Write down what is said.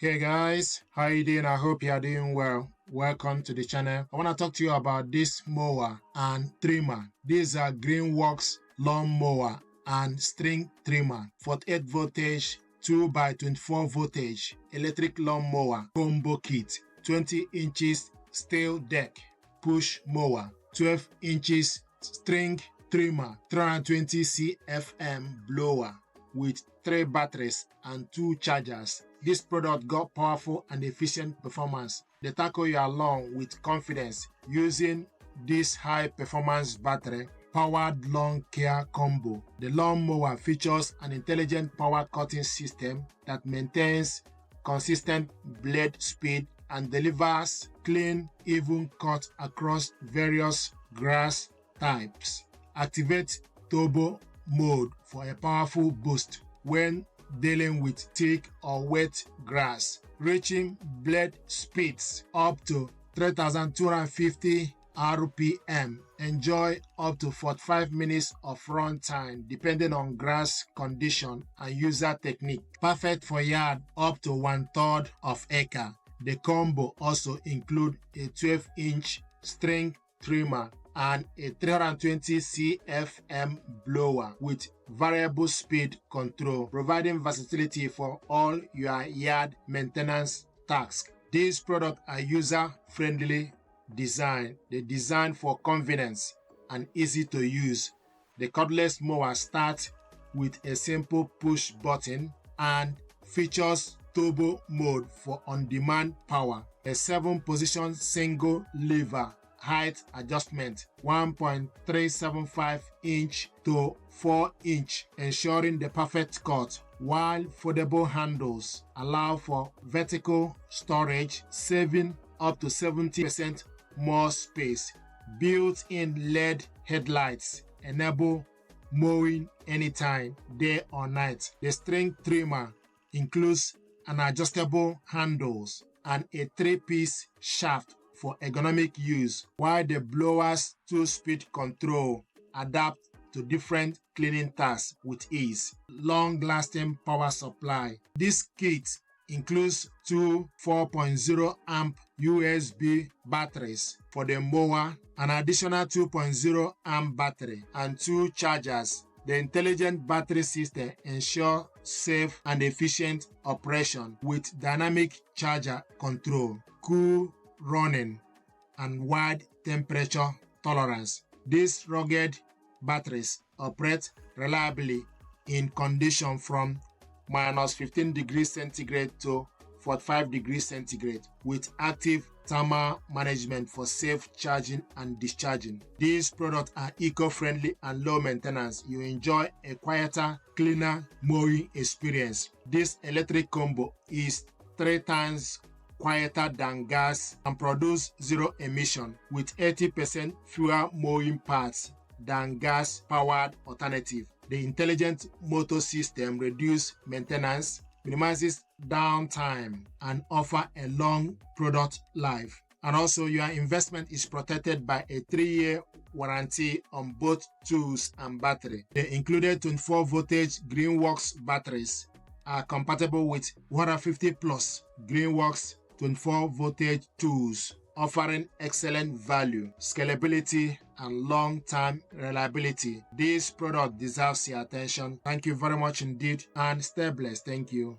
Hey guys, how you doing? I hope you are doing well. Welcome to the channel. I want to talk to you about this mower and trimmer. These are Greenworks lawn mower and string trimmer, 48 voltage, 2x24 voltage, electric lawn mower, combo kit, 20 inches steel deck, push mower, 12 inches string trimmer, 320 CFM blower with 3 batteries and 2 chargers. This product got powerful and efficient performance. They tackle your lawn with confidence using this high performance battery powered lawn care combo. The lawn mower features an intelligent power cutting system that maintains consistent blade speed and delivers clean, even cut across various grass types. Activate turbo mode for a powerful boost when dealing with thick or wet grass, reaching blade speeds up to 3,250 RPM. Enjoy up to 45 minutes of runtime depending on grass condition and user technique. Perfect for yard up to 1/3 of acre. The combo also includes a 12-inch string trimmer and a 320 CFM blower with variable speed control, providing versatility for all your yard maintenance tasks. These products are user-friendly design. They're designed for convenience and easy to use. The cordless mower starts with a simple push button and features turbo mode for on-demand power, a 7-position single lever height adjustment 1.375 inch to 4 inch, ensuring the perfect cut, while foldable handles allow for vertical storage, saving up to 70% more space. Built-in LED headlights enable mowing anytime, day or night. The string trimmer includes an adjustable handles and a 3-piece shaft for ergonomic use, while the blower's 2-speed control adapt to different cleaning tasks with ease. Long-lasting power supply. This kit includes 2 4.0 amp USB batteries for the mower, an additional 2.0 amp battery, and 2 chargers. The intelligent battery system ensures safe and efficient operation with dynamic charger control, cool running, and wide temperature tolerance. These rugged batteries operate reliably in conditions from -15 degrees centigrade to 45 degrees centigrade with active thermal management for safe charging and discharging. These products are eco-friendly and low maintenance. You enjoy a quieter, cleaner mowing experience. This electric combo is 3 times quieter than gas and produce 0 emission with 80% fewer mowing parts than gas-powered alternative. The intelligent motor system reduces maintenance, minimizes downtime, and offer a long product life. And also, your investment is protected by a 3-year warranty on both tools and battery. The included 24 voltage Greenworks batteries are compatible with 150 plus Greenworks 24 voltage tools, offering excellent value, scalability, and long-term reliability. This product deserves your attention. Thank you very much indeed, and stay blessed. Thank you.